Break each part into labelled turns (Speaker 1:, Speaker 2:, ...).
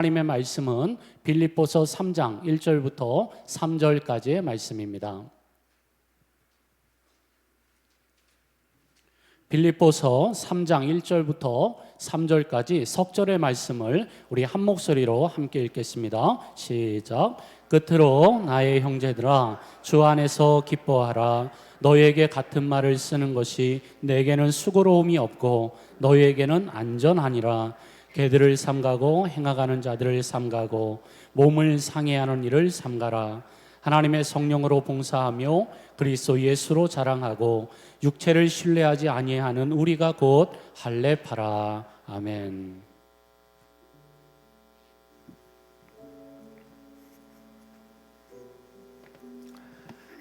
Speaker 1: 하나님의 말씀은 빌립보서 3장 1절부터 3절까지의 말씀입니다. 빌립보서 3장 1절부터 3절까지 석절의 말씀을 우리 한 목소리로 함께 읽겠습니다. 시작. 끝으로 나의 형제들아 주 안에서 기뻐하라. 너희에게 같은 말을 쓰는 것이 내게는 수고로움이 없고 너희에게는 안전하니라. 개들을 삼가고 행하가는 자들을 삼가고 몸을 상해하는 일을 삼가라. 하나님의 성령으로 봉사하며 그리스도 예수로 자랑하고 육체를 신뢰하지 아니하는 우리가 곧 할례파라. 아멘.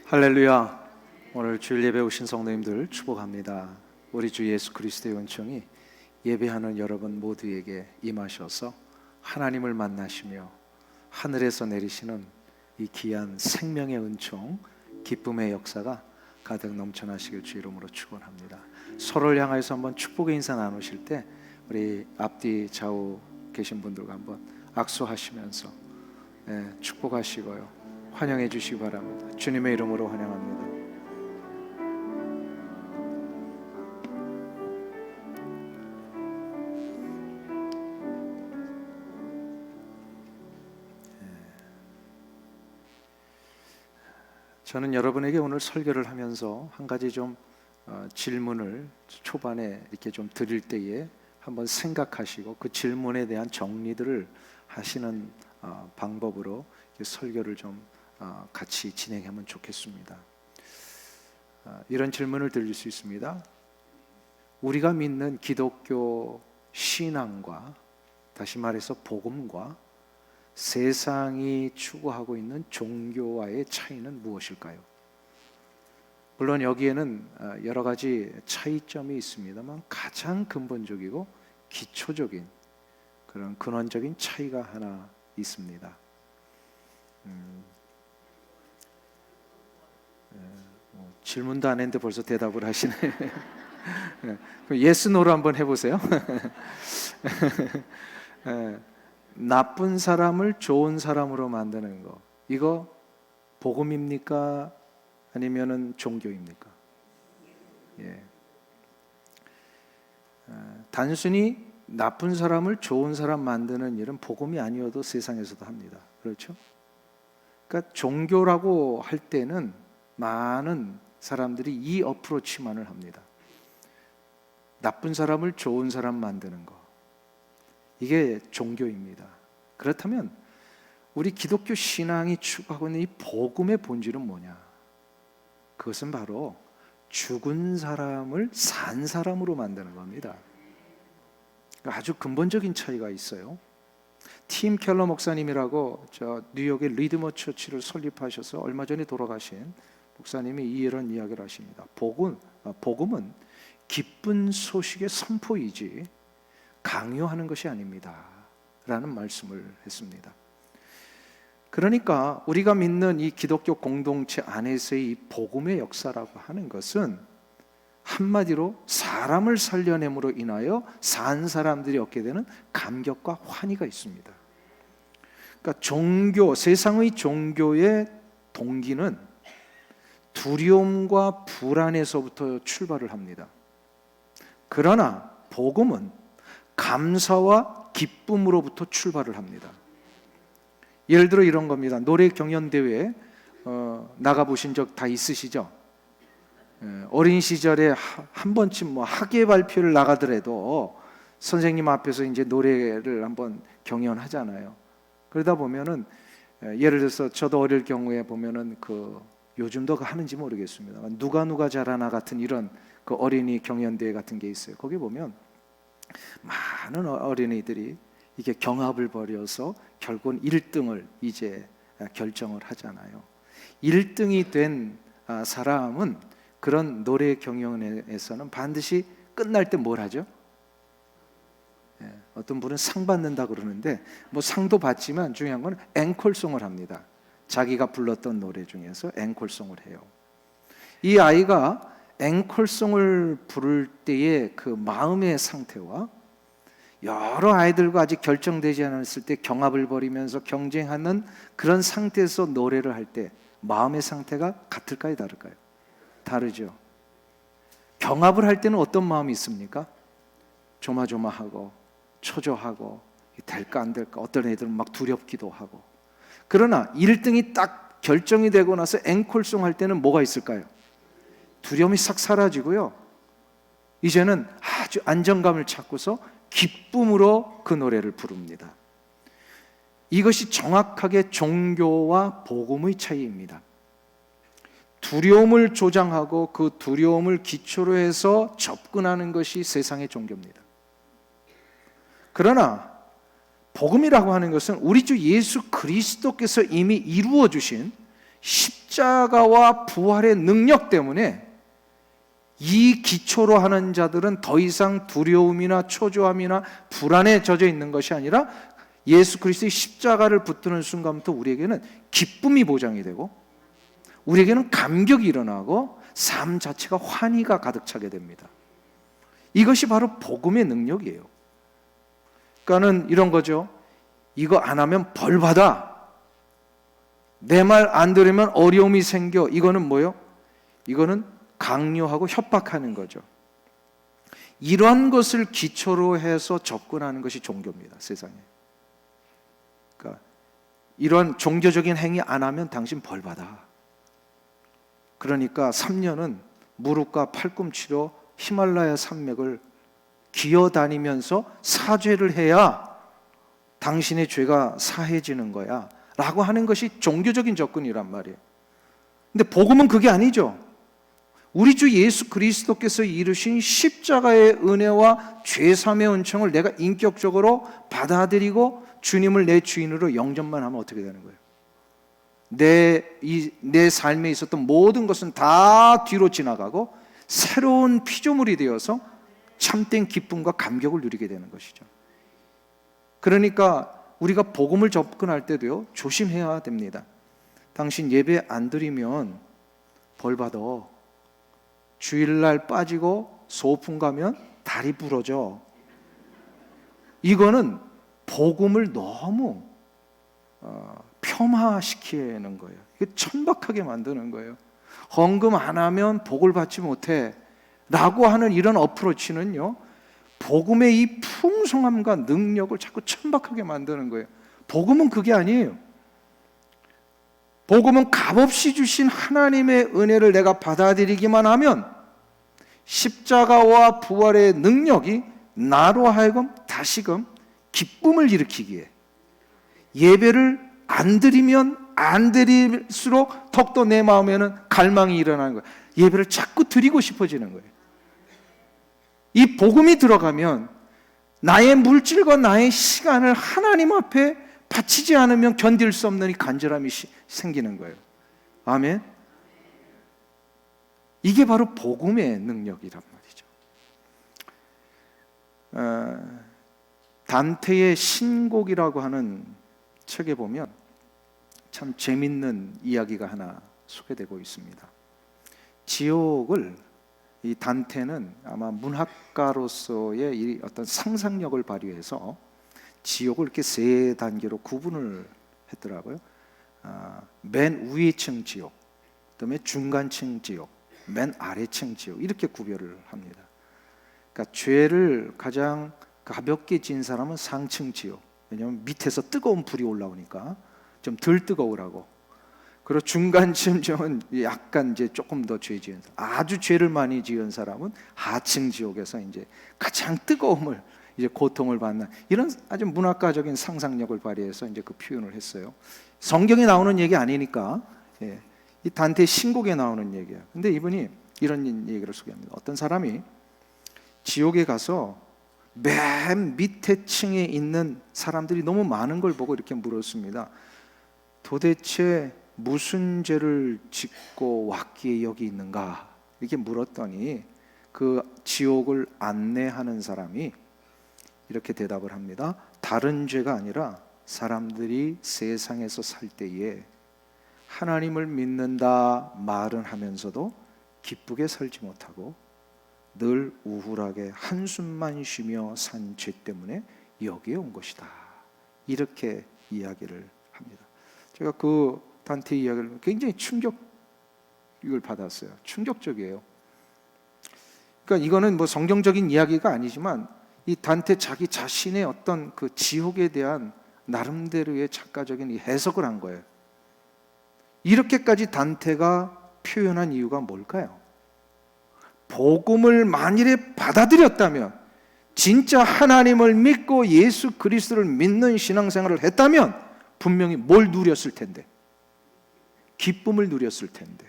Speaker 2: 할렐루야. 오늘 주일 예배 오신 성도님들 축복합니다. 우리 주 예수 그리스도의 은총이 예배하는 여러분 모두에게 임하셔서 하나님을 만나시며 하늘에서 내리시는 이 귀한 생명의 은총, 기쁨의 역사가 가득 넘쳐나시길 주 이름으로 축원합니다. 서로를 향해서 한번 축복의 인사 나누실 때 우리 앞뒤 좌우 계신 분들과 한번 악수하시면서 축복하시고요, 환영해 주시기 바랍니다. 주님의 이름으로 환영합니다. 저는 여러분에게 오늘 설교를 하면서 한 가지 좀 질문을 초반에 이렇게 좀 드릴 때에 한번 생각하시고 그 질문에 대한 정리들을 하시는 방법으로 설교를 좀 같이 진행하면 좋겠습니다. 이런 질문을 드릴 수 있습니다. 우리가 믿는 기독교 신앙과, 다시 말해서 복음과 세상이 추구하고 있는 종교와의 차이는 무엇일까요? 물론 여기에는 여러 가지 차이점이 있습니다만 가장 근본적이고 기초적인 그런 근원적인 차이가 하나 있습니다. 질문도 안 했는데 벌써 대답을 하시네. 예스 노로 한번 해보세요. 나쁜 사람을 좋은 사람으로 만드는 거, 이거 복음입니까? 아니면은 종교입니까? 예. 단순히 나쁜 사람을 좋은 사람 만드는 일은 복음이 아니어도 세상에서도 합니다. 그렇죠? 그러니까 종교라고 할 때는 많은 사람들이 이 어프로치만을 합니다. 나쁜 사람을 좋은 사람 만드는 거, 이게 종교입니다. 그렇다면 우리 기독교 신앙이 추구하고 있는 이 복음의 본질은 뭐냐? 그것은 바로 죽은 사람을 산 사람으로 만드는 겁니다. 아주 근본적인 차이가 있어요. 팀 켈러 목사님이라고 저 뉴욕의 리드머 처치를 설립하셔서 얼마 전에 돌아가신 목사님이 이런 이야기를 하십니다. 복음은 기쁜 소식의 선포이지 강요하는 것이 아닙니다 라는 말씀을 했습니다. 그러니까 우리가 믿는 이 기독교 공동체 안에서의 이 복음의 역사라고 하는 것은 한마디로 사람을 살려냄으로 인하여 산 사람들이 얻게 되는 감격과 환희가 있습니다. 그러니까 종교, 세상의 종교의 동기는 두려움과 불안에서부터 출발을 합니다. 그러나 복음은 감사와 기쁨으로부터 출발을 합니다. 예를 들어 이런 겁니다. 노래 경연대회 나가보신 적 다 있으시죠? 어린 시절에 한 번쯤 학예 발표를 나가더라도 선생님 앞에서 이제 노래를 한번 경연하잖아요. 그러다 보면은 예를 들어서 저도 어릴 경우에 보면은 요즘도 하는지 모르겠습니다. 누가 잘하나 같은 이런 그 어린이 경연대회 같은 게 있어요. 거기 보면 많은 어린이들이 이게 경합을 벌여서 결국은 1등을 이제 결정을 하잖아요. 1등이 된 사람은 그런 노래 경연에서는 반드시 끝날 때 뭘 하죠? 어떤 분은 상 받는다 그러는데 상도 받지만 중요한 건 앵콜송을 합니다. 자기가 불렀던 노래 중에서 앵콜송을 해요. 이 아이가 앵콜송을 부를 때의 그 마음의 상태와 여러 아이들과 아직 결정되지 않았을 때 경합을 벌이면서 경쟁하는 그런 상태에서 노래를 할 때 마음의 상태가 같을까요, 다를까요? 다르죠. 경합을 할 때는 어떤 마음이 있습니까? 조마조마하고 초조하고 될까 안 될까, 어떤 애들은 막 두렵기도 하고. 그러나 1등이 딱 결정이 되고 나서 앵콜송 할 때는 뭐가 있을까요? 두려움이 싹 사라지고요, 이제는 아주 안정감을 찾고서 기쁨으로 그 노래를 부릅니다. 이것이 정확하게 종교와 복음의 차이입니다. 두려움을 조장하고 그 두려움을 기초로 해서 접근하는 것이 세상의 종교입니다. 그러나 복음이라고 하는 것은 우리 주 예수 그리스도께서 이미 이루어 주신 십자가와 부활의 능력 때문에 이 기초로 하는 자들은 더 이상 두려움이나 초조함이나 불안에 젖어 있는 것이 아니라 예수 그리스도의 십자가를 붙드는 순간부터 우리에게는 기쁨이 보장이 되고 우리에게는 감격이 일어나고 삶 자체가 환희가 가득 차게 됩니다. 이것이 바로 복음의 능력이에요. 그러니까는 이런 거죠. 이거 안 하면 벌 받아. 내 말 안 들으면 어려움이 생겨. 이거는 뭐예요? 이거는 강요하고 협박하는 거죠. 이런 것을 기초로 해서 접근하는 것이 종교입니다, 세상에. 그러니까 이런 종교적인 행위 안 하면 당신 벌 받아. 그러니까 3년은 무릎과 팔꿈치로 히말라야 산맥을 기어다니면서 사죄를 해야 당신의 죄가 사해지는 거야 라고 하는 것이 종교적인 접근이란 말이에요. 근데 복음은 그게 아니죠. 우리 주 예수 그리스도께서 이루신 십자가의 은혜와 죄사함의 은총을 내가 인격적으로 받아들이고 주님을 내 주인으로 영접만 하면 어떻게 되는 거예요? 내 삶에 있었던 모든 것은 다 뒤로 지나가고 새로운 피조물이 되어서 참된 기쁨과 감격을 누리게 되는 것이죠. 그러니까 우리가 복음을 접근할 때도요, 조심해야 됩니다. 당신 예배 안 드리면 벌 받아. 주일날 빠지고 소풍 가면 다리 부러져. 이거는 복음을 너무 폄하시키는 거예요. 이게 천박하게 만드는 거예요. 헌금 안 하면 복을 받지 못해 라고 하는 이런 어프로치는요, 복음의 이 풍성함과 능력을 자꾸 천박하게 만드는 거예요. 복음은 그게 아니에요. 복음은 값없이 주신 하나님의 은혜를 내가 받아들이기만 하면 십자가와 부활의 능력이 나로 하여금 다시금 기쁨을 일으키기에, 예배를 안 드리면 안 드릴수록 더욱더 내 마음에는 갈망이 일어나는 거예요. 예배를 자꾸 드리고 싶어지는 거예요. 이 복음이 들어가면 나의 물질과 나의 시간을 하나님 앞에 바치지 않으면 견딜 수 없는 이 간절함이 생기는 거예요. 아멘. 이게 바로 복음의 능력이란 말이죠. 단테의 신곡이라고 하는 책에 보면 참 재밌는 이야기가 하나 소개되고 있습니다. 지옥을, 이 단테는 아마 문학가로서의 이 어떤 상상력을 발휘해서 지옥을 이렇게 세 단계로 구분을 했더라고요. 맨 위층 지옥, 그다음에 중간층 지옥, 맨 아래층 지옥, 이렇게 구별을 합니다. 그러니까 죄를 가장 가볍게 지은 사람은 상층 지옥, 왜냐하면 밑에서 뜨거운 불이 올라오니까 좀 덜 뜨거우라고. 그리고 중간층 지옥은 약간 이제 조금 더 죄 지은 사람, 아주 죄를 많이 지은 사람은 하층 지옥에서 이제 가장 뜨거움을, 이제 고통을 받는, 이런 아주 문학가적인 상상력을 발휘해서 이제 그 표현을 했어요. 성경에 나오는 얘기 아니니까, 이 단테 신곡에 나오는 얘기예요. 근데 이분이 이런 얘기를 소개합니다. 어떤 사람이 지옥에 가서 맨 밑에 층에 있는 사람들이 너무 많은 걸 보고 이렇게 물었습니다. 도대체 무슨 죄를 짓고 왔기에 여기 있는가? 이렇게 물었더니 그 지옥을 안내하는 사람이 이렇게 대답을 합니다. 다른 죄가 아니라 사람들이 세상에서 살 때에 하나님을 믿는다 말은 하면서도 기쁘게 살지 못하고 늘 우울하게 한숨만 쉬며 산 죄 때문에 여기에 온 것이다. 이렇게 이야기를 합니다. 제가 그 단테 이야기를 굉장히 충격을 받았어요. 충격적이에요. 그러니까 이거는 뭐 성경적인 이야기가 아니지만 이 단테 자기 자신의 어떤 그 지옥에 대한 나름대로의 작가적인 해석을 한 거예요. 이렇게까지 단테가 표현한 이유가 뭘까요? 복음을 만일에 받아들였다면, 진짜 하나님을 믿고 예수 그리스도를 믿는 신앙생활을 했다면 분명히 뭘 누렸을 텐데, 기쁨을 누렸을 텐데,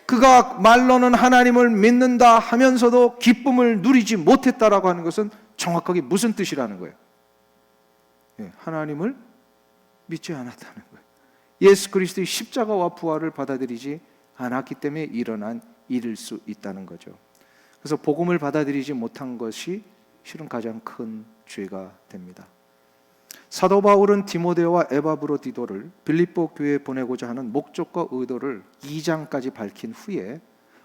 Speaker 2: 그가 말로는 하나님을 믿는다 하면서도 기쁨을 누리지 못했다라고 하는 것은 정확하게 무슨 뜻이라는 거예요? 하나님을 믿지 않았다는 거예요. 예수 그리스도의 십자가와 부활을 받아들이지 않았기 때문에 일어난 일일 수 있다는 거죠. 그래서 복음을 받아들이지 못한 것이 실은 가장 큰 죄가 됩니다. 사도 바울은 디모데와 에바브로디도를 빌립보 교회에 보내고자 하는 목적과 의도를 2장까지 밝힌 후에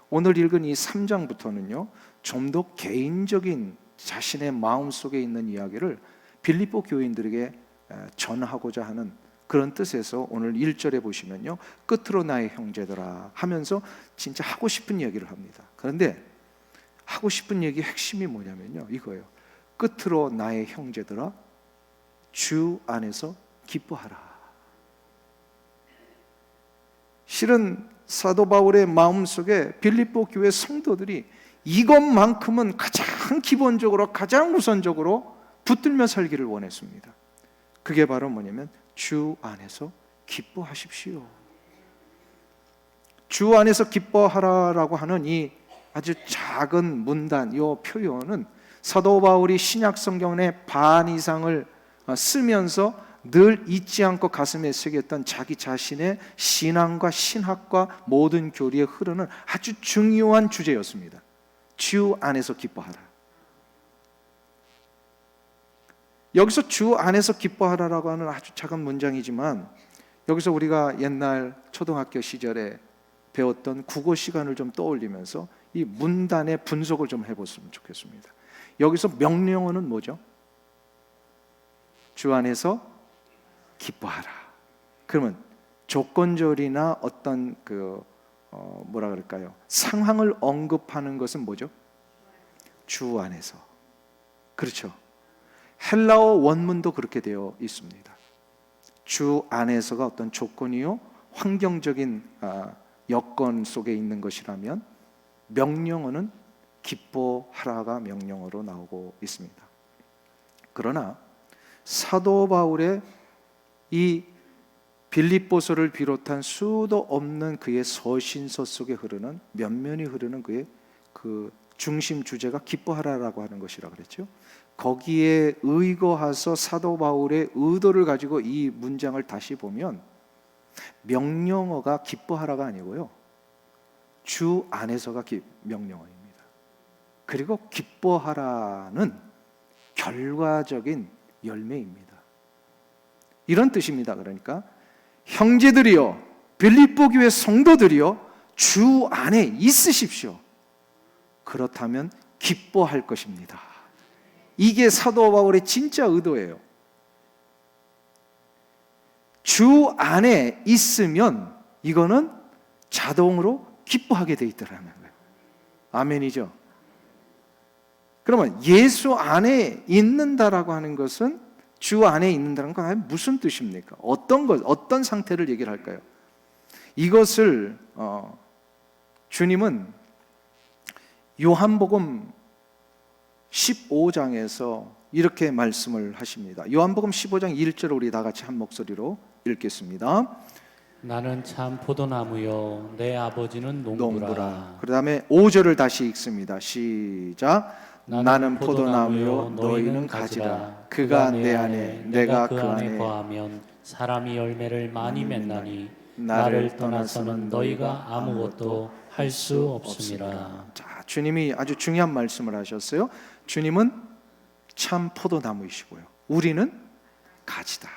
Speaker 2: 오늘 읽은 이 3장부터는요, 좀 더 개인적인 자신의 마음속에 있는 이야기를 빌립보 교인들에게 전하고자 하는 그런 뜻에서 오늘 1절에 보시면요, 끝으로 나의 형제들아 하면서 진짜 하고 싶은 얘기를 합니다. 그런데 하고 싶은 얘기의 핵심이 뭐냐면요, 이거예요. 끝으로 나의 형제들아 주 안에서 기뻐하라. 실은 사도 바울의 마음속에 빌립보 교회 성도들이 이것만큼은 가장 기본적으로, 가장 우선적으로 붙들며 살기를 원했습니다. 그게 바로 뭐냐면 주 안에서 기뻐하십시오. 주 안에서 기뻐하라라고 하는 이 아주 작은 문단, 이 표현은 사도 바울이 신약 성경의 반 이상을 쓰면서 늘 잊지 않고 가슴에 새겼던 자기 자신의 신앙과 신학과 모든 교리에 흐르는 아주 중요한 주제였습니다. 주 안에서 기뻐하라. 여기서 주 안에서 기뻐하라라고 하는 아주 작은 문장이지만, 여기서 우리가 옛날 초등학교 시절에 배웠던 국어 시간을 좀 떠올리면서 이 문단의 분석을 좀 해봤으면 좋겠습니다. 여기서 명령어는 뭐죠? 주 안에서 기뻐하라. 그러면 조건절이나 어떤 뭐라 그럴까요? 상황을 언급하는 것은 뭐죠? 주 안에서. 그렇죠. 헬라어 원문도 그렇게 되어 있습니다. 주 안에서가 어떤 조건이요, 환경적인 여건 속에 있는 것이라면, 명령어는 기뻐하라가 명령어로 나오고 있습니다. 그러나 사도 바울의 이 빌립보서를 비롯한 수도 없는 그의 서신서 속에 흐르는, 면면이 흐르는 그의 그 중심 주제가 기뻐하라라고 하는 것이라 그랬죠. 거기에 의거해서 사도 바울의 의도를 가지고 이 문장을 다시 보면 명령어가 기뻐하라가 아니고요, 주 안에서가 명령어입니다. 그리고 기뻐하라는 결과적인 열매입니다. 이런 뜻입니다. 그러니까 형제들이여, 빌립보 교회 성도들이여, 주 안에 있으십시오. 그렇다면 기뻐할 것입니다. 이게 사도 바울의 진짜 의도예요. 주 안에 있으면 이거는 자동으로 기뻐하게 돼 있더라는 거예요. 아멘이죠. 그러면 예수 안에 있는다라고 하는 것은, 주 안에 있는다는 건 무슨 뜻입니까? 어떤 상태를 얘기를 할까요? 이것을 주님은 요한복음 15장에서 이렇게 말씀을 하십니다. 요한복음 15장 1절을 우리 다 같이 한 목소리로 읽겠습니다.
Speaker 1: 나는 참 포도나무요 내 아버지는 농부라.
Speaker 2: 그 다음에 5절을 다시 읽습니다. 시작. 나는 포도나무요 너희는 가지라. 그가 내 안에 내가 그 안에
Speaker 1: 거하면 사람이 열매를 많이 맺나니 나를 떠나서는 너희가 아무것도 할 수 없음이라.
Speaker 2: 자, 주님이 아주 중요한 말씀을 하셨어요. 주님은 참 포도나무이시고요, 우리는 가지다.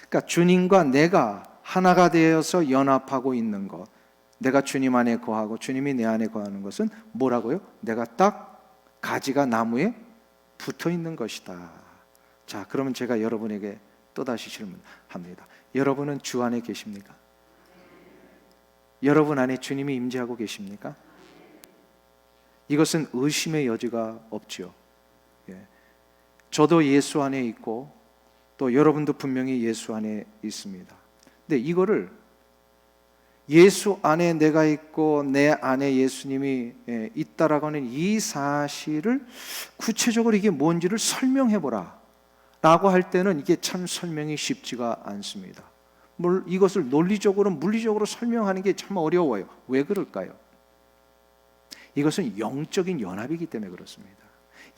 Speaker 2: 그러니까 주님과 내가 하나가 되어서 연합하고 있는 것, 내가 주님 안에 거하고 주님이 내 안에 거하는 것은 뭐라고요? 내가 딱 가지가 나무에 붙어 있는 것이다. 자, 그러면 제가 여러분에게 또다시 질문합니다. 여러분은 주 안에 계십니까? 여러분 안에 주님이 임재하고 계십니까? 이것은 의심의 여지가 없지요. 저도 예수 안에 있고 또 여러분도 분명히 예수 안에 있습니다. 근데 이거를 예수 안에 내가 있고 내 안에 예수님이 있다라고 하는 이 사실을 구체적으로 이게 뭔지를 설명해 보라 라고 할 때는 이게 참 설명이 쉽지가 않습니다. 이것을 논리적으로 물리적으로 설명하는 게 참 어려워요. 왜 그럴까요? 이것은 영적인 연합이기 때문에 그렇습니다.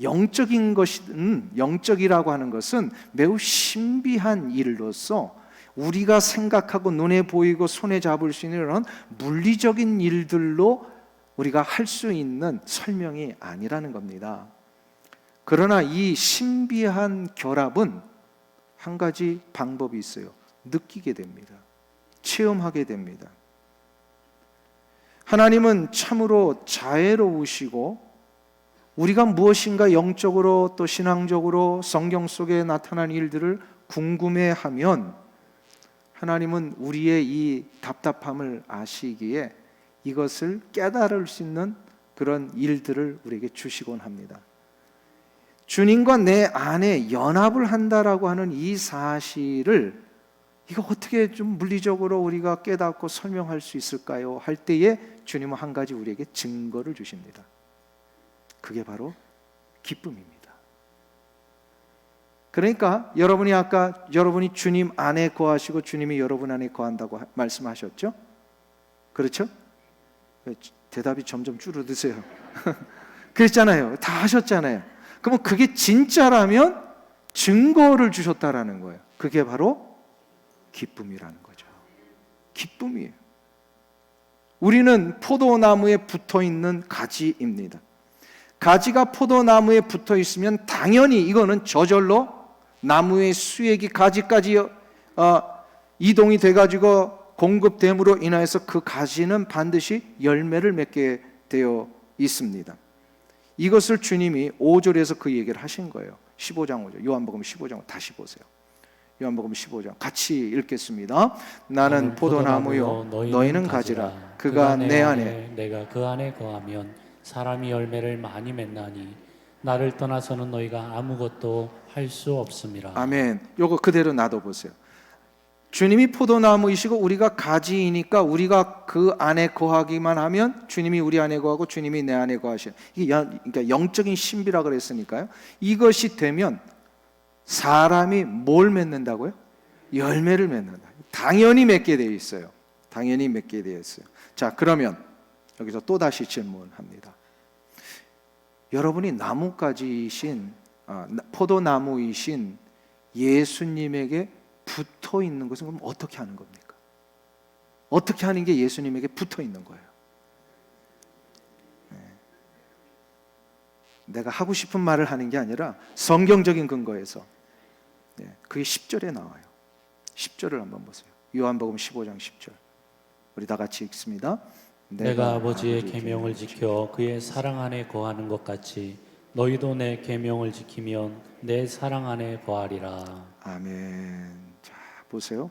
Speaker 2: 영적인 것은, 영적이라고 하는 것은 매우 신비한 일로서 우리가 생각하고 눈에 보이고 손에 잡을 수 있는 이런 물리적인 일들로 우리가 할 수 있는 설명이 아니라는 겁니다. 그러나 이 신비한 결합은 한 가지 방법이 있어요. 느끼게 됩니다. 체험하게 됩니다. 하나님은 참으로 자애로우시고 우리가 무엇인가 영적으로 또 신앙적으로 성경 속에 나타난 일들을 궁금해하면 하나님은 우리의 이 답답함을 아시기에 이것을 깨달을 수 있는 그런 일들을 우리에게 주시곤 합니다. 주님과 내 안에 연합을 한다라고 하는 이 사실을 이거 어떻게 좀 물리적으로 우리가 깨닫고 설명할 수 있을까요? 할 때에 주님은 한 가지 우리에게 증거를 주십니다. 그게 바로 기쁨입니다. 그러니까 여러분이 아까 여러분이 주님 안에 거하시고 주님이 여러분 안에 거한다고 말씀하셨죠? 그렇죠? 대답이 점점 줄어드세요. 그랬잖아요. 다 하셨잖아요. 그러면 그게 진짜라면 증거를 주셨다라는 거예요. 그게 바로 기쁨이라는 거죠. 기쁨이에요. 우리는 포도나무에 붙어 있는 가지입니다. 가지가 포도나무에 붙어 있으면 당연히 이거는 저절로 나무의 수액이 가지까지 이동이 돼가지고 공급됨으로 인하여서 그 가지는 반드시 열매를 맺게 되어 있습니다. 이것을 주님이 5절에서 그 얘기를 하신 거예요. 15장 5절, 요한복음 15장 다시 보세요. 요한복음 15장 같이 읽겠습니다. 나는 포도나무요 너희는 가지라. 그가 내 안에
Speaker 1: 내가 그 안에 거하면 사람이 열매를 많이 맺나니 나를 떠나서는 너희가 아무것도 할 수 없음이라.
Speaker 2: 아멘. 요거 그대로 놔둬보세요. 주님이 포도나무이시고 우리가 가지이니까 우리가 그 안에 거하기만 하면 주님이 우리 안에 거하고 주님이 내 안에 거하시는, 이게 그러니까 영적인 신비라 그랬으니까요. 이것이 되면 사람이 뭘 맺는다고요? 열매를 맺는다. 당연히 맺게 되어 있어요. 당연히 맺게 되어 있어요. 자, 그러면 여기서 또 다시 질문합니다. 여러분이 나무가지이신 포도나무이신 예수님에게 붙어 있는 것은 그럼 어떻게 하는 겁니까? 어떻게 하는 게 예수님에게 붙어 있는 거예요? 내가 하고 싶은 말을 하는 게 아니라 성경적인 근거에서 그게 10절에 나와요. 10절을 한번 보세요. 요한복음 15장 10절. 우리 다 같이 읽습니다.
Speaker 1: 내가 아버지의 계명을 지켜 그의 사랑 안에 거하는 것 같이 너희도 내 계명을 지키면 내 사랑 안에 거하리라.
Speaker 2: 아멘. 자, 보세요.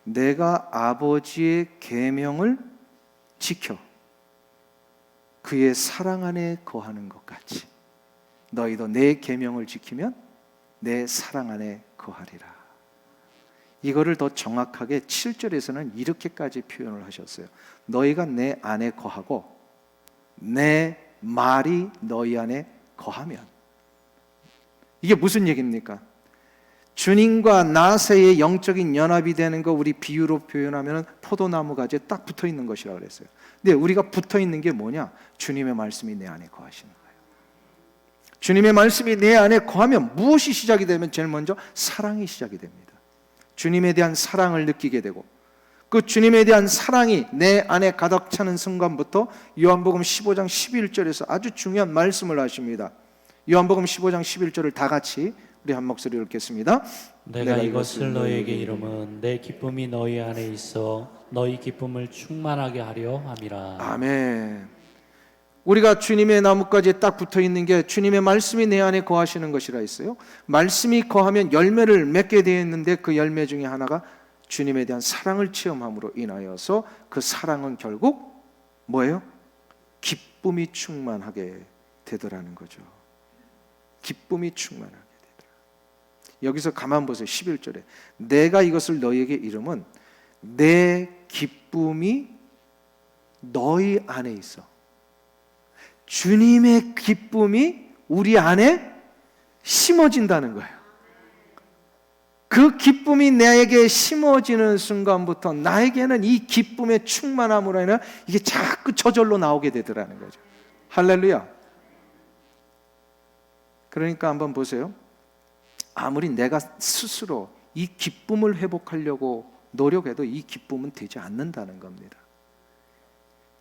Speaker 2: 내가 아버지의 계명을 지켜 그의 사랑 안에 거하는 것 같이 너희도 내 계명을 지키면 내 사랑 안에 거하리라. 이거를 더 정확하게 7절에서는 이렇게까지 표현을 하셨어요. 너희가 내 안에 거하고 내 말이 너희 안에 거하면. 이게 무슨 얘기입니까? 주님과 나 사이의 영적인 연합이 되는 거 우리 비유로 표현하면 포도나무 가지에 딱 붙어 있는 것이라고 그랬어요. 근데 우리가 붙어 있는 게 뭐냐? 주님의 말씀이 내 안에 거하시는 거예요. 주님의 말씀이 내 안에 거하면 무엇이 시작이 되면 제일 먼저 사랑이 시작이 됩니다. 주님에 대한 사랑을 느끼게 되고 그 주님에 대한 사랑이 내 안에 가득 차는 순간부터 요한복음 15장 11절에서 아주 중요한 말씀을 하십니다. 요한복음 15장 11절을 다 같이 우리 한 목소리로 읽겠습니다.
Speaker 1: 내가 이것을 너희에게 이름은 내 기쁨이 너희 안에 있어 너희 기쁨을 충만하게 하려 함이라.
Speaker 2: 아멘. 우리가 주님의 나뭇가지에 딱 붙어 있는 게 주님의 말씀이 내 안에 거하시는 것이라 했어요. 말씀이 거하면 열매를 맺게 되어 있는데 그 열매 중에 하나가 주님에 대한 사랑을 체험함으로 인하여서 그 사랑은 결국 뭐예요? 기쁨이 충만하게 되더라는 거죠. 기쁨이 충만하게 되더라. 여기서 가만 보세요. 11절에 내가 이것을 너희에게 이름은 내 기쁨이 너희 안에 있어. 주님의 기쁨이 우리 안에 심어진다는 거예요. 그 기쁨이 나에게 심어지는 순간부터 나에게는 이 기쁨의 충만함으로 인해 이게 자꾸 저절로 나오게 되더라는 거죠. 할렐루야. 그러니까 한번 보세요. 아무리 내가 스스로 이 기쁨을 회복하려고 노력해도 이 기쁨은 되지 않는다는 겁니다.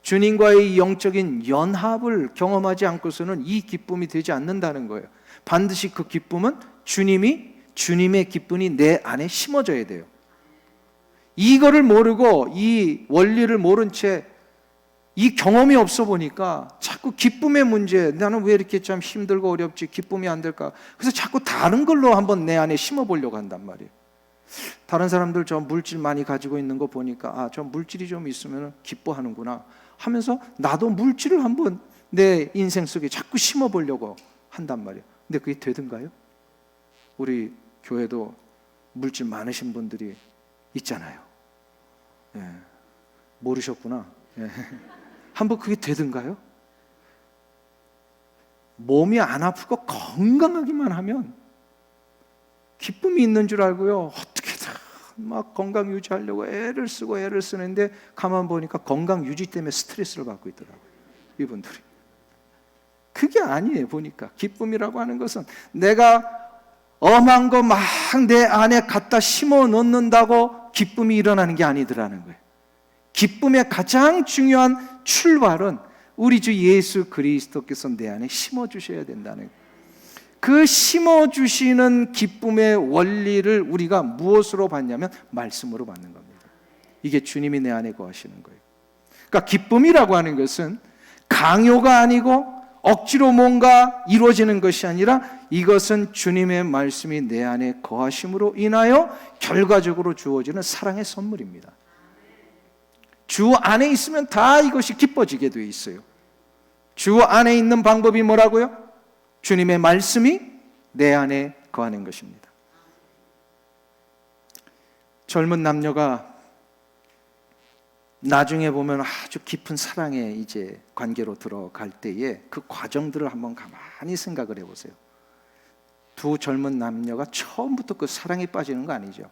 Speaker 2: 주님과의 영적인 연합을 경험하지 않고서는 이 기쁨이 되지 않는다는 거예요. 반드시 그 기쁨은 주님의 기쁨이 내 안에 심어져야 돼요. 이거를 모르고 이 원리를 모른 채 이 경험이 없어 보니까 자꾸 기쁨의 문제, 나는 왜 이렇게 참 힘들고 어렵지, 기쁨이 안 될까? 그래서 자꾸 다른 걸로 한번 내 안에 심어 보려고 한단 말이에요. 다른 사람들 저 물질 많이 가지고 있는 거 보니까 아, 저 물질이 좀 있으면 기뻐하는구나 하면서 나도 물질을 한번 내 인생 속에 자꾸 심어 보려고 한단 말이에요. 근데 그게 되든가요? 우리 교회도 물질 많으신 분들이 있잖아요. 예. 모르셨구나. 예. 한번 그게 되든가요? 몸이 안 아프고 건강하기만 하면 기쁨이 있는 줄 알고요. 어떻게든 막 건강 유지하려고 애를 쓰는데 가만 보니까 건강 유지 때문에 스트레스를 받고 있더라고요. 이분들이. 그게 아니에요. 보니까 기쁨이라고 하는 것은 내가 엄한 거 막 내 안에 갖다 심어 놓는다고 기쁨이 일어나는 게 아니더라는 거예요. 기쁨의 가장 중요한 출발은 우리 주 예수 그리스도께서 내 안에 심어주셔야 된다는 거예요. 그 심어주시는 기쁨의 원리를 우리가 무엇으로 받냐면 말씀으로 받는 겁니다. 이게 주님이 내 안에 거하시는 거예요. 그러니까 기쁨이라고 하는 것은 강요가 아니고 억지로 뭔가 이루어지는 것이 아니라 이것은 주님의 말씀이 내 안에 거하심으로 인하여 결과적으로 주어지는 사랑의 선물입니다. 주 안에 있으면 다 이것이 기뻐지게 되어 있어요. 주 안에 있는 방법이 뭐라고요? 주님의 말씀이 내 안에 거하는 것입니다. 젊은 남녀가 나중에 보면 아주 깊은 사랑의 이제 관계로 들어갈 때에 그 과정들을 한번 가만히 생각을 해보세요. 두 젊은 남녀가 처음부터 그 사랑에 빠지는 거 아니죠.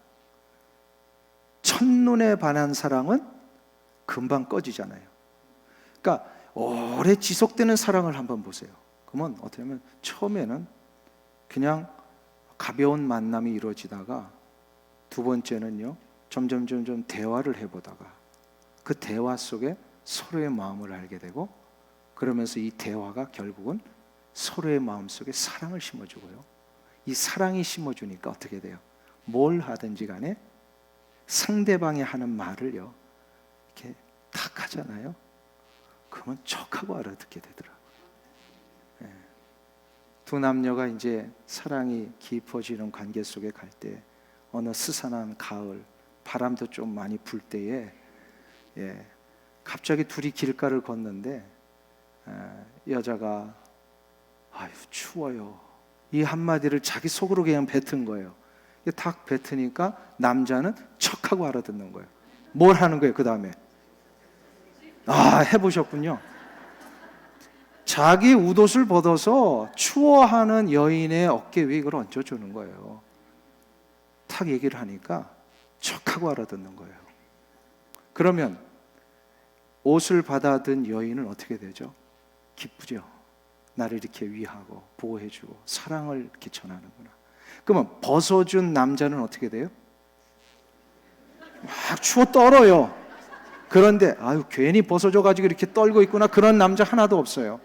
Speaker 2: 첫눈에 반한 사랑은 금방 꺼지잖아요. 그러니까 오래 지속되는 사랑을 한번 보세요. 그러면 어떻게 하면 처음에는 그냥 가벼운 만남이 이루어지다가 두 번째는요, 점점 대화를 해보다가 그 대화 속에 서로의 마음을 알게 되고 그러면서 이 대화가 결국은 서로의 마음 속에 사랑을 심어주고요. 이 사랑이 심어주니까 어떻게 돼요? 뭘 하든지 간에 상대방이 하는 말을요, 이렇게 탁 하잖아요. 그러면 척하고 알아듣게 되더라고요. 예. 두 남녀가 이제 사랑이 깊어지는 관계 속에 갈 때 어느 스산한 가을 바람도 좀 많이 불 때에 갑자기 둘이 길가를 걷는데 여자가 아유 추워요 이 한마디를 자기 속으로 그냥 뱉은 거예요. 탁 뱉으니까 남자는 척하고 알아듣는 거예요. 뭘 하는 거예요? 그 다음에 해보셨군요. 자기 웃옷을 벗어서 추워하는 여인의 어깨 위에 이걸 얹어주는 거예요. 탁 얘기를 하니까 척하고 알아듣는 거예요. 그러면 옷을 받아든 여인은 어떻게 되죠? 기쁘죠. 나를 이렇게 위하고 보호해주고 사랑을 이렇게 전하는구나. 그러면 벗어준 남자는 어떻게 돼요? 막 추워 떨어요. 그런데 아유 괜히 벗어져가지고 이렇게 떨고 있구나, 그런 남자 하나도 없어요.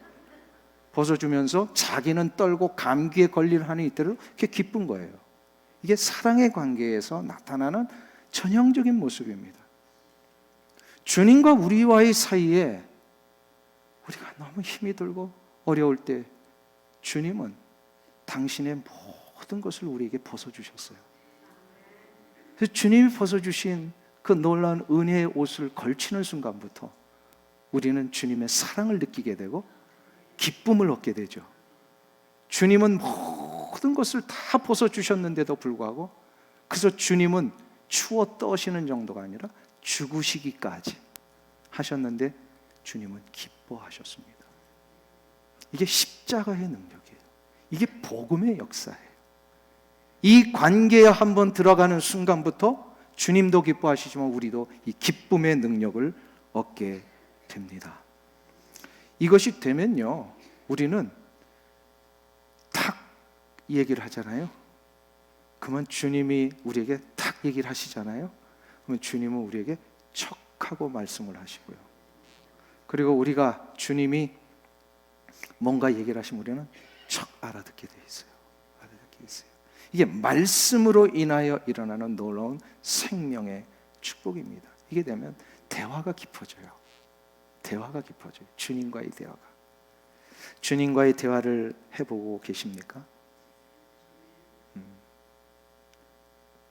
Speaker 2: 벗어주면서 자기는 떨고 감기에 걸릴 한이 있도록 그게 기쁜 거예요. 이게 사랑의 관계에서 나타나는 전형적인 모습입니다. 주님과 우리와의 사이에 우리가 너무 힘이 들고 어려울 때 주님은 당신의 모든 것을 우리에게 벗어주셨어요. 그래서 주님이 벗어주신 그 놀라운 은혜의 옷을 걸치는 순간부터 우리는 주님의 사랑을 느끼게 되고 기쁨을 얻게 되죠. 주님은 모든 것을 다 벗어주셨는데도 불구하고 그래서 주님은 추워 떠시는 정도가 아니라 죽으시기까지 하셨는데 주님은 기뻐하셨습니다. 이게 십자가의 능력이에요. 이게 복음의 역사예요. 이 관계에 한번 들어가는 순간부터 주님도 기뻐하시지만 우리도 이 기쁨의 능력을 얻게 됩니다. 이것이 되면요, 우리는 탁 얘기를 하잖아요. 그러면 주님이 우리에게 탁 얘기를 하시잖아요. 그러면 주님은 우리에게 척 하고 말씀을 하시고요. 그리고 우리가 주님이 뭔가 얘기를 하시면 우리는 척 알아듣게 돼 있어요. 알아듣게 있어요. 이게 말씀으로 인하여 일어나는 놀라운 생명의 축복입니다. 이게 되면 대화가 깊어져요. 대화가 깊어져요. 주님과의 대화가. 주님과의 대화를 해보고 계십니까?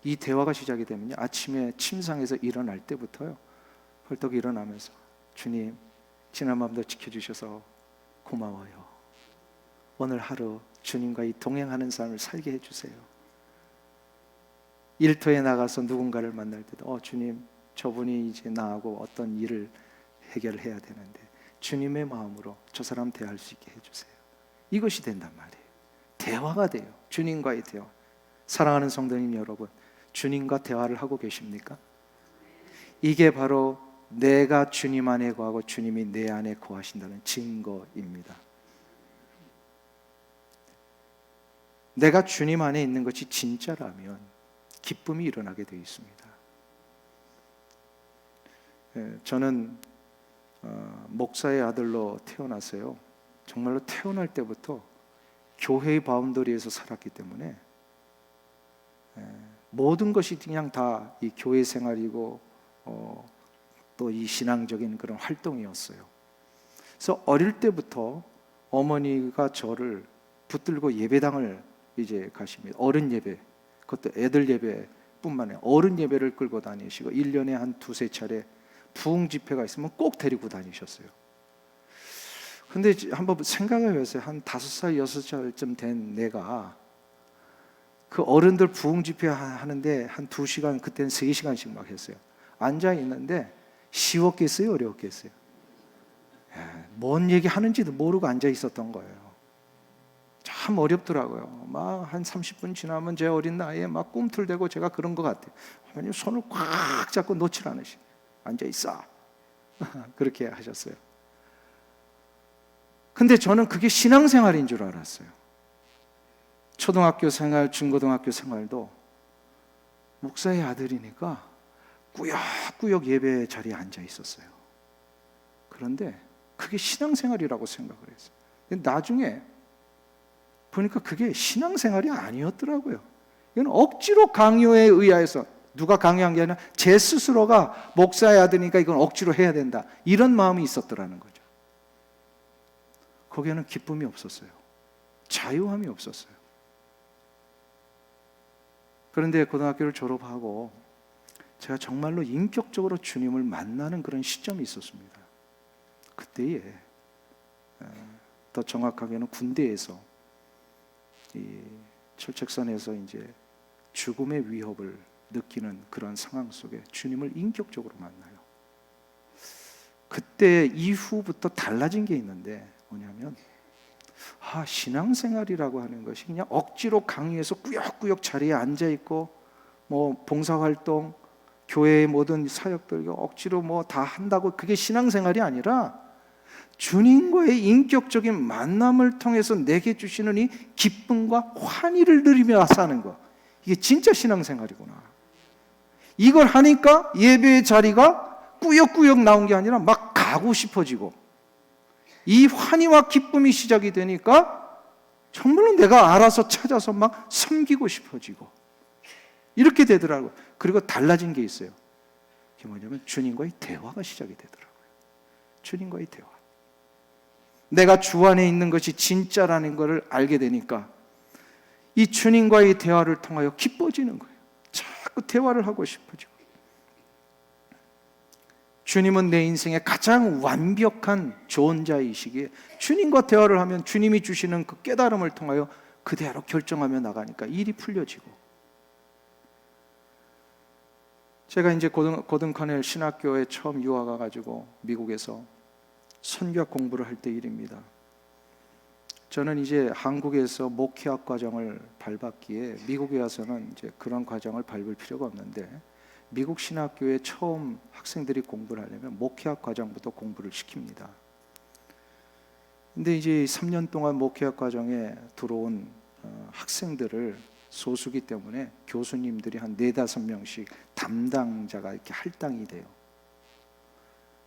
Speaker 2: 이 대화가 시작이 되면요, 아침에 침상에서 일어날 때부터요, 헐떡 일어나면서 주님, 지난밤도 지켜주셔서 고마워요. 오늘 하루 주님과 동행하는 삶을 살게 해주세요. 일터에 나가서 누군가를 만날 때도 주님, 저분이 이제 나하고 어떤 일을 해결해야 되는데 주님의 마음으로 저 사람 대할 수 있게 해주세요. 이것이 된단 말이에요. 대화가 돼요. 주님과의 대화. 사랑하는 성도님 여러분, 주님과 대화를 하고 계십니까? 이게 바로 내가 주님 안에 거하고 주님이 내 안에 거하신다는 증거입니다. 내가 주님 안에 있는 것이 진짜라면 기쁨이 일어나게 되어 있습니다. 저는 목사의 아들로 태어났어요. 정말로 태어날 때부터 교회의 바운더리에서 살았기 때문에 모든 것이 그냥 다 이 교회 생활이고 또 이 신앙적인 그런 활동이었어요. 그래서 어릴 때부터 어머니가 저를 붙들고 예배당을 이제 가십니다. 어른 예배, 그것도 애들 예배뿐만 아니라 어른 예배를 끌고 다니시고 1년에 한 두세 차례 부흥 집회가 있으면 꼭 데리고 다니셨어요. 근데 한번 생각해 보세요. 한 5살, 6살쯤 된 내가 그 어른들 부흥 집회 하는데 한 2시간, 그때는 3시간씩 막 했어요. 앉아 있는데 쉬웠겠어요? 어려웠겠어요? 뭔 얘기 하는지도 모르고 앉아 있었던 거예요. 참 어렵더라고요. 막 한 30분 지나면 제 어린 나이에 막 꿈틀대고 제가 그런 것 같아요. 하나님 손을 꽉 잡고 놓질 않으시. 앉아 있어. 그렇게 하셨어요. 근데 저는 그게 신앙생활인 줄 알았어요. 초등학교 생활, 중고등학교 생활도 목사의 아들이니까 꾸역꾸역 예배 자리에 앉아 있었어요. 그런데 그게 신앙생활이라고 생각을 했어요. 근데 나중에 보니까 그게 신앙생활이 아니었더라고요. 이건 억지로 강요에 의하여서, 누가 강요한 게 아니라 제 스스로가 목사의 아들이니까 이건 억지로 해야 된다, 이런 마음이 있었더라는 거죠. 거기에는 기쁨이 없었어요. 자유함이 없었어요. 그런데 고등학교를 졸업하고 제가 정말로 인격적으로 주님을 만나는 그런 시점이 있었습니다. 그때에 더 정확하게는 군대에서 이 철책선에서 이제 죽음의 위협을 느끼는 그런 상황 속에 주님을 인격적으로 만나요. 그때 이후부터 달라진 게 있는데 뭐냐면, 신앙생활이라고 하는 것이 그냥 억지로 강요해서 꾸역꾸역 자리에 앉아 있고 뭐 봉사활동, 교회의 모든 사역들 억지로 뭐 다 한다고, 그게 신앙생활이 아니라 주님과의 인격적인 만남을 통해서 내게 주시는 이 기쁨과 환희를 누리며 사는 것, 이게 진짜 신앙생활이구나. 이걸 하니까 예배의 자리가 꾸역꾸역 나온 게 아니라 막 가고 싶어지고, 이 환희와 기쁨이 시작이 되니까 정말로 내가 알아서 찾아서 막 섬기고 싶어지고 이렇게 되더라고요. 그리고 달라진 게 있어요. 그게 뭐냐면 주님과의 대화가 시작이 되더라고요. 주님과의 대화. 내가 주 안에 있는 것이 진짜라는 것을 알게 되니까 이 주님과의 대화를 통하여 기뻐지는 거예요. 자꾸 대화를 하고 싶어지고. 주님은 내 인생의 가장 완벽한 조언자이시기에 주님과 대화를 하면 주님이 주시는 그 깨달음을 통하여 그대로 결정하며 나가니까 일이 풀려지고. 제가 이제 고든 커넬 신학교에 처음 유학 와가지고 미국에서 선교학 공부를 할 때 일입니다. 저는 이제 한국에서 목회학 과정을 밟았기에 미국에 와서는 이제 그런 과정을 밟을 필요가 없는데 미국 신학교에 처음 학생들이 공부를 하려면 목회학 과정부터 공부를 시킵니다. 근데 이제 3년 동안 목회학 과정에 들어온 학생들을 소수기 때문에 교수님들이 한 4-5명씩 담당자가 이렇게 할당이 돼요.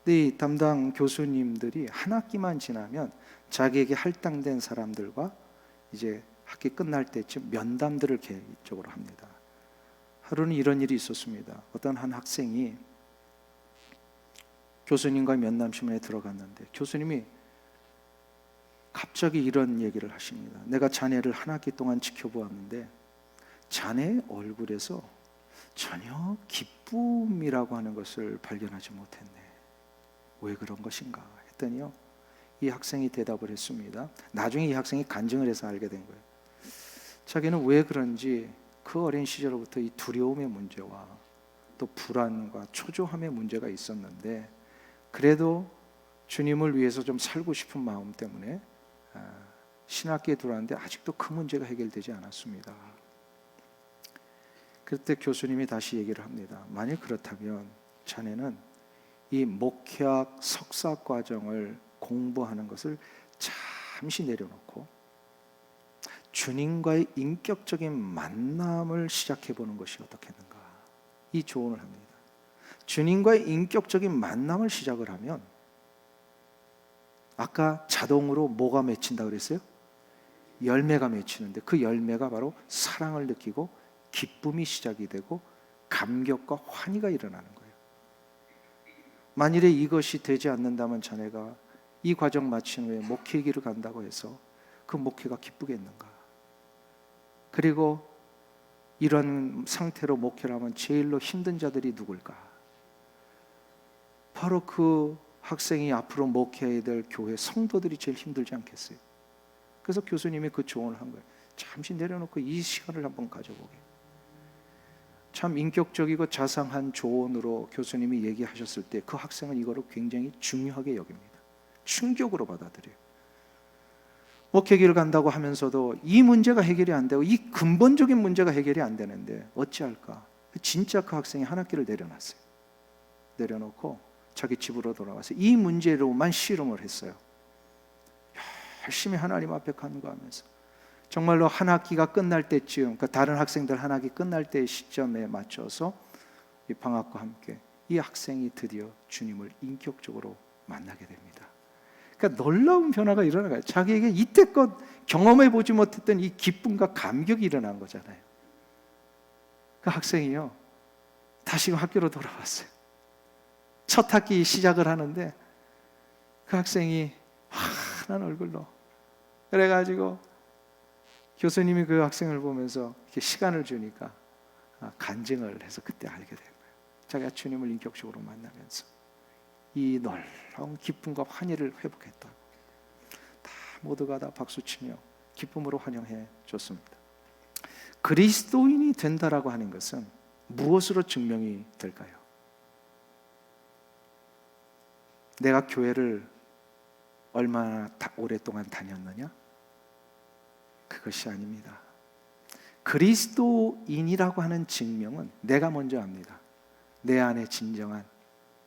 Speaker 2: 근데 이 담당 교수님들이 한 학기만 지나면 자기에게 할당된 사람들과 이제 학기 끝날 때쯤 면담들을 개인적으로 합니다. 하루는 이런 일이 있었습니다. 어떤 한 학생이 교수님과 면담실에 들어갔는데 교수님이 갑자기 이런 얘기를 하십니다. 내가 자네를 한 학기 동안 지켜보았는데 자네 얼굴에서 전혀 기쁨이라고 하는 것을 발견하지 못했네. 왜 그런 것인가 했더니요, 이 학생이 대답을 했습니다. 나중에 이 학생이 간증을 해서 알게 된 거예요. 자기는 왜 그런지 그 어린 시절부터 이 두려움의 문제와 또 불안과 초조함의 문제가 있었는데 그래도 주님을 위해서 좀 살고 싶은 마음 때문에 신학기에 들어왔는데 아직도 그 문제가 해결되지 않았습니다. 그때 교수님이 다시 얘기를 합니다. 만일 그렇다면 자네는 이 목회학 석사 과정을 공부하는 것을 잠시 내려놓고 주님과의 인격적인 만남을 시작해 보는 것이 어떻겠는가, 이 조언을 합니다. 주님과의 인격적인 만남을 시작을 하면 아까 자동으로 뭐가 맺힌다 그랬어요? 열매가 맺히는데 그 열매가 바로 사랑을 느끼고 기쁨이 시작이 되고 감격과 환희가 일어나는 거예요. 만일에 이것이 되지 않는다면 자네가 이 과정 마친 후에 목회기를 간다고 해서 그 목회가 기쁘겠는가? 그리고 이런 상태로 목회를 하면 제일로 힘든 자들이 누굴까? 바로 그 학생이 앞으로 목회해야 될 교회 성도들이 제일 힘들지 않겠어요? 그래서 교수님이 그 조언을 한 거예요. 잠시 내려놓고 이 시간을 한번 가져보게. 참 인격적이고 자상한 조언으로 교수님이 얘기하셨을 때 그 학생은 이거를 굉장히 중요하게 여깁니다. 충격으로 받아들여요. 목회기를 간다고 하면서도 이 문제가 해결이 안 되고 이 근본적인 문제가 해결이 안 되는데 어찌할까? 진짜 그 학생이 한 학기를 내려놨어요. 내려놓고 자기 집으로 돌아가서 이 문제로만 씨름을 했어요. 열심히 하나님 앞에 간구하면서 정말로 한 학기가 끝날 때쯤, 그러니까 다른 학생들 한 학기 끝날 때의 시점에 맞춰서 이 방학과 함께 이 학생이 드디어 주님을 인격적으로 만나게 됩니다. 그러니까 놀라운 변화가 일어나요. 자기에게 이때껏 경험해 보지 못했던 이 기쁨과 감격이 일어난 거잖아요. 그 학생이요, 다시 학교로 돌아왔어요. 첫 학기 시작을 하는데 그 학생이 환한 얼굴로, 그래가지고 교수님이 그 학생을 보면서 이렇게 시간을 주니까 간증을 해서 그때 알게 된 거예요. 자기가 주님을 인격적으로 만나면서 이 놀라운 기쁨과 환희를 회복했다고. 다 모두가 다 박수치며 기쁨으로 환영해 줬습니다. 그리스도인이 된다라고 하는 것은 무엇으로 증명이 될까요? 내가 교회를 얼마나 오랫동안 다녔느냐? 그것이 아닙니다. 그리스도인이라고 하는 증명은 내가 먼저 압니다. 내 안에 진정한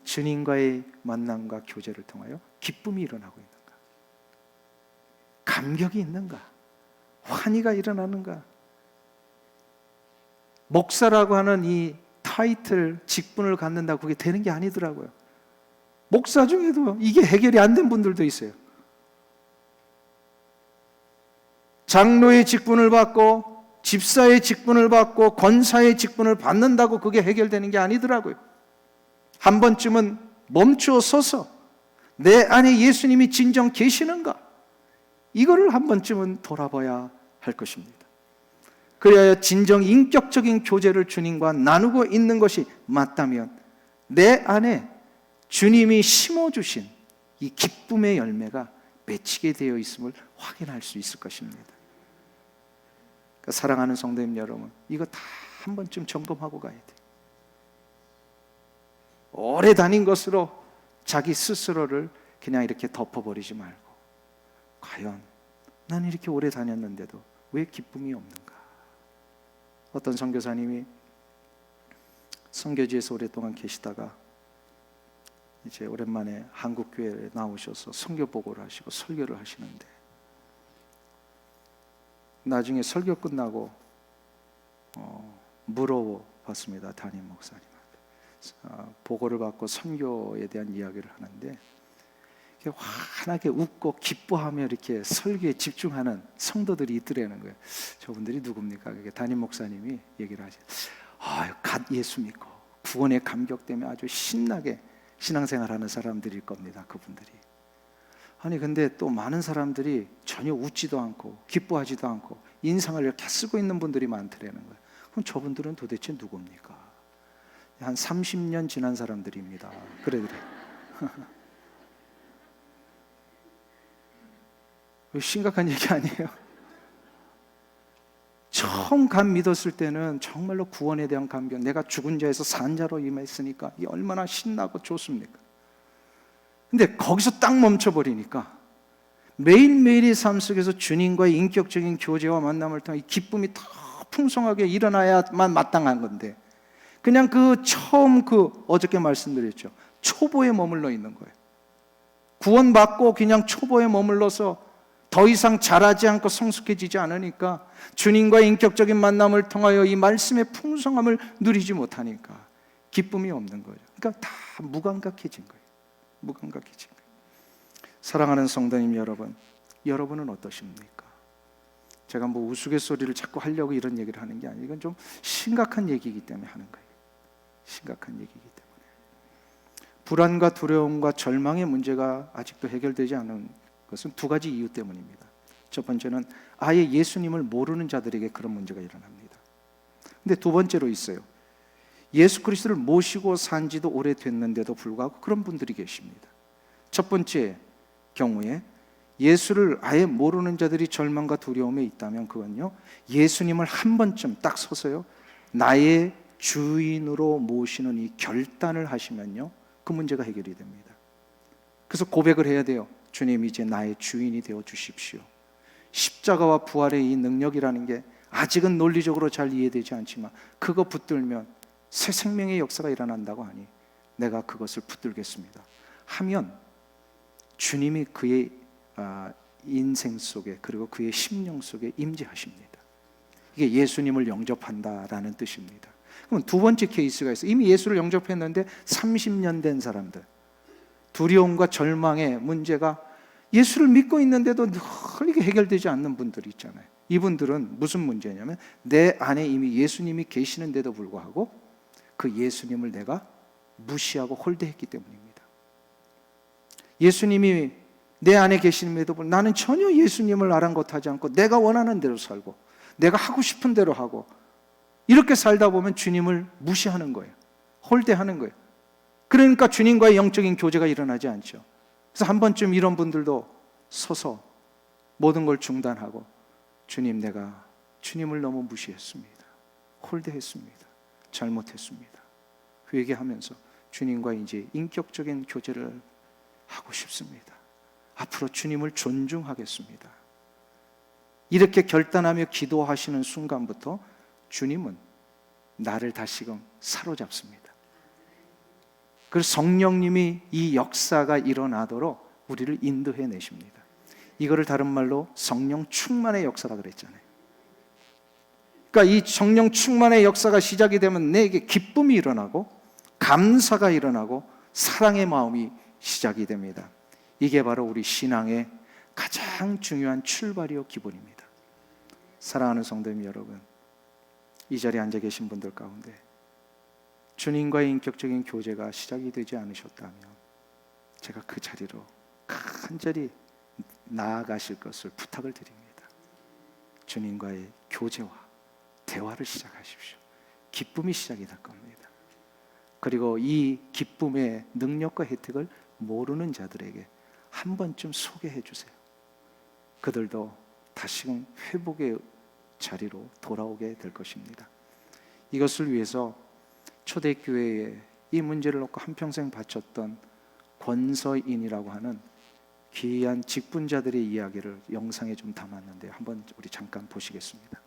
Speaker 2: 주님과의 만남과 교제를 통하여 기쁨이 일어나고 있는가? 감격이 있는가? 환희가 일어나는가? 목사라고 하는 이 타이틀, 직분을 갖는다고 그게 되는 게 아니더라고요. 목사 중에도 이게 해결이 안 된 분들도 있어요. 장로의 직분을 받고 집사의 직분을 받고 권사의 직분을 받는다고 그게 해결되는 게 아니더라고요. 한 번쯤은 멈추어 서서 내 안에 예수님이 진정 계시는가? 이거를 한 번쯤은 돌아봐야 할 것입니다. 그래야 진정 인격적인 교제를 주님과 나누고 있는 것이 맞다면 내 안에 주님이 심어주신 이 기쁨의 열매가 맺히게 되어 있음을 확인할 수 있을 것입니다. 그러니까 사랑하는 성도님 여러분, 이거 다 한 번쯤 점검하고 가야 돼요. 오래 다닌 것으로 자기 스스로를 그냥 이렇게 덮어버리지 말고, 과연 난 이렇게 오래 다녔는데도 왜 기쁨이 없는가? 어떤 선교사님이 선교지에서 오랫동안 계시다가 이제 오랜만에 한국 교회에 나오셔서 선교 보고를 하시고 설교를 하시는데, 나중에 설교 끝나고 물어봤습니다. 담임 목사님한테. 보고를 받고 선교에 대한 이야기를 하는데 환하게 웃고 기뻐하며 이렇게 설교에 집중하는 성도들이 있더라는 거예요. 저분들이 누굽니까? 그게 담임 목사님이 얘기를 하죠. 갓 예수 믿고 구원의 감격 때문에 아주 신나게 신앙생활하는 사람들일 겁니다. 그분들이. 아니 근데 또 많은 사람들이 전혀 웃지도 않고 기뻐하지도 않고 인상을 이렇게 쓰고 있는 분들이 많더라는 거예요. 그럼 저분들은 도대체 누굽니까? 한 30년 지난 사람들입니다. 그래. 심각한 얘기 아니에요? 처음 감 믿었을 때는 정말로 구원에 대한 감격, 내가 죽은 자에서 산 자로 임했으니까 이게 얼마나 신나고 좋습니까? 근데 거기서 딱 멈춰버리니까 매일매일의 삶 속에서 주님과의 인격적인 교제와 만남을 통해 기쁨이 더 풍성하게 일어나야만 마땅한 건데, 그냥 처음 어저께 말씀드렸죠, 초보에 머물러 있는 거예요. 구원받고 그냥 초보에 머물러서 더 이상 자라지 않고 성숙해지지 않으니까, 주님과의 인격적인 만남을 통하여 이 말씀의 풍성함을 누리지 못하니까 기쁨이 없는 거죠. 그러니까 다 무감각해진 거예요. 무감각해진 거예요. 사랑하는 성도님 여러분, 여러분은 어떠십니까? 제가 우스갯소리를 자꾸 하려고 이런 얘기를 하는 게 아니에요. 이건 좀 심각한 얘기이기 때문에 하는 거예요. 심각한 얘기이기 때문에. 불안과 두려움과 절망의 문제가 아직도 해결되지 않은 것은 두 가지 이유 때문입니다. 첫 번째는 아예 예수님을 모르는 자들에게 그런 문제가 일어납니다. 근데 두 번째로 있어요. 예수 그리스도를 모시고 산 지도 오래됐는데도 불구하고 그런 분들이 계십니다. 첫 번째 경우에 예수를 아예 모르는 자들이 절망과 두려움에 있다면, 그건요, 예수님을 한 번쯤 딱 서서요 나의 주인으로 모시는 이 결단을 하시면요, 그 문제가 해결이 됩니다. 그래서 고백을 해야 돼요. 주님, 이제 나의 주인이 되어 주십시오. 십자가와 부활의 이 능력이라는 게 아직은 논리적으로 잘 이해되지 않지만 그거 붙들면 새 생명의 역사가 일어난다고 하니 내가 그것을 붙들겠습니다 하면 주님이 그의 인생 속에, 그리고 그의 심령 속에 임재하십니다. 이게 예수님을 영접한다라는 뜻입니다. 그럼 두 번째 케이스가 있어요. 이미 예수를 영접했는데 30년 된 사람들, 두려움과 절망의 문제가 예수를 믿고 있는데도 늘 이게 해결되지 않는 분들이 있잖아요. 이분들은 무슨 문제냐면 내 안에 이미 예수님이 계시는데도 불구하고 그 예수님을 내가 무시하고 홀대했기 때문입니다. 예수님이 내 안에 계시는데도 불구하고 나는 전혀 예수님을 아랑곳하지 않고 내가 원하는 대로 살고 내가 하고 싶은 대로 하고 이렇게 살다 보면 주님을 무시하는 거예요. 홀대하는 거예요. 그러니까 주님과의 영적인 교제가 일어나지 않죠. 그래서 한 번쯤 이런 분들도 서서 모든 걸 중단하고 주님, 내가 주님을 너무 무시했습니다. 홀대했습니다. 잘못했습니다. 회개하면서 주님과 이제 인격적인 교제를 하고 싶습니다. 앞으로 주님을 존중하겠습니다. 이렇게 결단하며 기도하시는 순간부터 주님은 나를 다시금 사로잡습니다. 그래서 성령님이 이 역사가 일어나도록 우리를 인도해 내십니다. 이거를 다른 말로 성령 충만의 역사라 그랬잖아요. 그러니까 이 성령 충만의 역사가 시작이 되면 내게 기쁨이 일어나고 감사가 일어나고 사랑의 마음이 시작이 됩니다. 이게 바로 우리 신앙의 가장 중요한 출발이요 기본입니다. 사랑하는 성도님 여러분, 이 자리에 앉아 계신 분들 가운데 주님과의 인격적인 교제가 시작이 되지 않으셨다면 제가 그 자리로 간절히 나아가실 것을 부탁을 드립니다. 주님과의 교제와 대화를 시작하십시오. 기쁨이 시작이 될 겁니다. 그리고 이 기쁨의 능력과 혜택을 모르는 자들에게 한 번쯤 소개해 주세요. 그들도 다시금 회복의 자리로 돌아오게 될 것입니다. 이것을 위해서 초대교회에 이 문제를 놓고 한평생 바쳤던 권서인이라고 하는 귀한 직분자들의 이야기를 영상에 좀 담았는데 한번 우리 잠깐 보시겠습니다.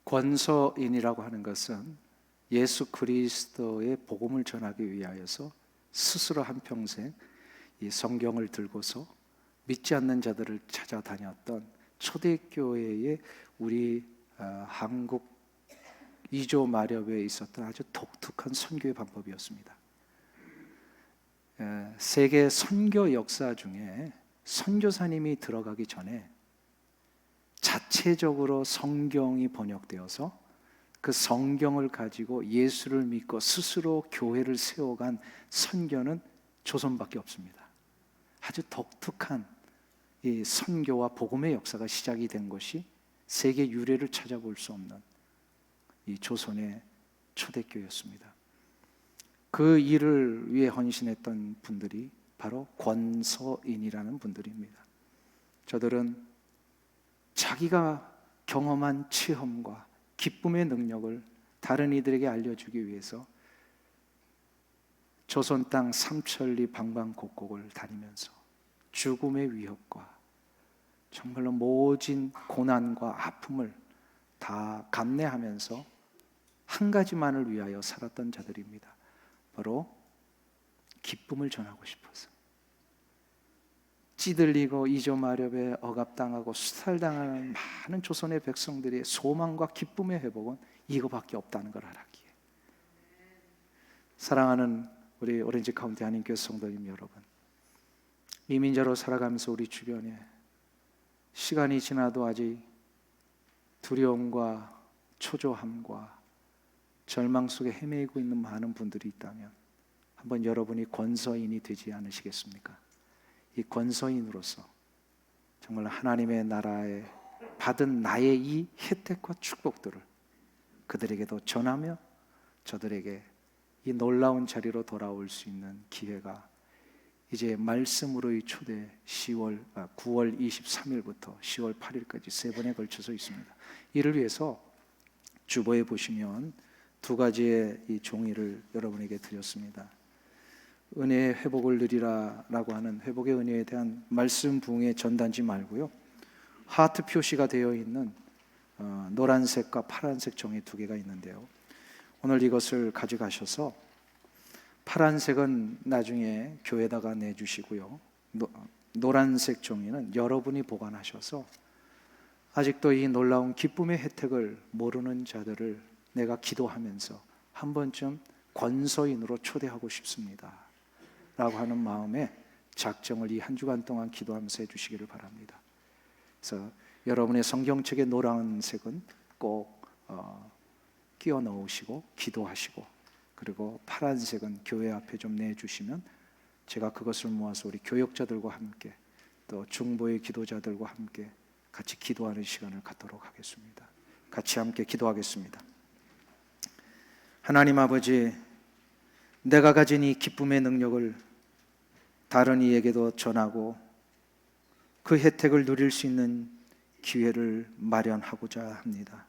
Speaker 2: 권서인이라고 하는 것은 예수 그리스도의 복음을 전하기 위하여서 스스로 한평생 이 성경을 들고서 믿지 않는 자들을 찾아다녔던 초대교회의 우리 한국 이조 마렵에 있었던 아주 독특한 선교의 방법이었습니다. 세계 선교 역사 중에 선교사님이 들어가기 전에 자체적으로 성경이 번역되어서 그 성경을 가지고 예수를 믿고 스스로 교회를 세워간 선교는 조선밖에 없습니다. 아주 독특한 이 선교와 복음의 역사가 시작이 된 것이 세계 유래를 찾아볼 수 없는 이 조선의 초대교회였습니다. 그 일을 위해 헌신했던 분들이 바로 권서인이라는 분들입니다. 저들은 자기가 경험한 체험과 기쁨의 능력을 다른 이들에게 알려주기 위해서 조선 땅 삼천리 방방곡곡을 다니면서 죽음의 위협과 정말로 모진 고난과 아픔을 다 감내하면서 한 가지만을 위하여 살았던 자들입니다. 바로 기쁨을 전하고 싶어서. 찌들리고 이조마렵에 억압당하고 수탈당하는 많은 조선의 백성들의 소망과 기쁨의 회복은 이거밖에 없다는 걸 알았기에. 사랑하는 우리 오렌지 카운티 한인교회 성도님 여러분, 이민자로 살아가면서 우리 주변에 시간이 지나도 아직 두려움과 초조함과 절망 속에 헤매고 있는 많은 분들이 있다면 한번 여러분이 권서인이 되지 않으시겠습니까? 이 권서인으로서 정말 하나님의 나라에 받은 나의 이 혜택과 축복들을 그들에게도 전하며 저들에게 이 놀라운 자리로 돌아올 수 있는 기회가 이제 말씀으로의 초대 9월 23일부터 10월 8일까지 세 번에 걸쳐서 있습니다. 이를 위해서 주보에 보시면 두 가지의 이 종이를 여러분에게 드렸습니다. 은혜의 회복을 누리라라고 하는 회복의 은혜에 대한 말씀 부흥의 전단지 말고요, 하트 표시가 되어 있는 노란색과 파란색 종이 두 개가 있는데요, 오늘 이것을 가져가셔서 파란색은 나중에 교회에다가 내주시고요, 노란색 종이는 여러분이 보관하셔서 아직도 이 놀라운 기쁨의 혜택을 모르는 자들을 내가 기도하면서 한 번쯤 권서인으로 초대하고 싶습니다 라고 하는 마음에 작정을 이 한 주간 동안 기도하면서 해주시기를 바랍니다. 그래서 여러분의 성경책의 노란색은 꼭 끼워 넣으시고 기도하시고, 그리고 파란색은 교회 앞에 좀 내주시면 제가 그것을 모아서 우리 교역자들과 함께 또 중보의 기도자들과 함께 같이 기도하는 시간을 갖도록 하겠습니다. 같이 함께 기도하겠습니다. 하나님 아버지, 내가 가진 이 기쁨의 능력을 다른 이에게도 전하고 그 혜택을 누릴 수 있는 기회를 마련하고자 합니다.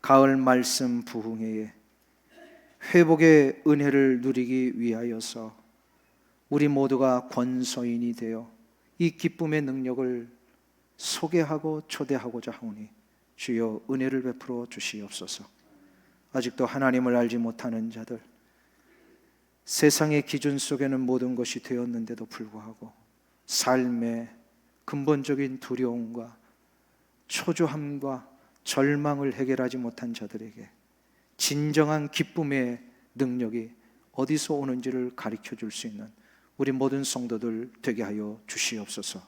Speaker 2: 가을 말씀 부흥회에 회복의 은혜를 누리기 위하여서 우리 모두가 권소인이 되어 이 기쁨의 능력을 소개하고 초대하고자 하오니 주여 은혜를 베풀어 주시옵소서. 아직도 하나님을 알지 못하는 자들, 세상의 기준 속에는 모든 것이 되었는데도 불구하고 삶의 근본적인 두려움과 초조함과 절망을 해결하지 못한 자들에게 진정한 기쁨의 능력이 어디서 오는지를 가르쳐 줄 수 있는 우리 모든 성도들 되게 하여 주시옵소서.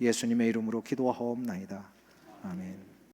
Speaker 2: 예수님의 이름으로 기도하옵나이다. 아멘.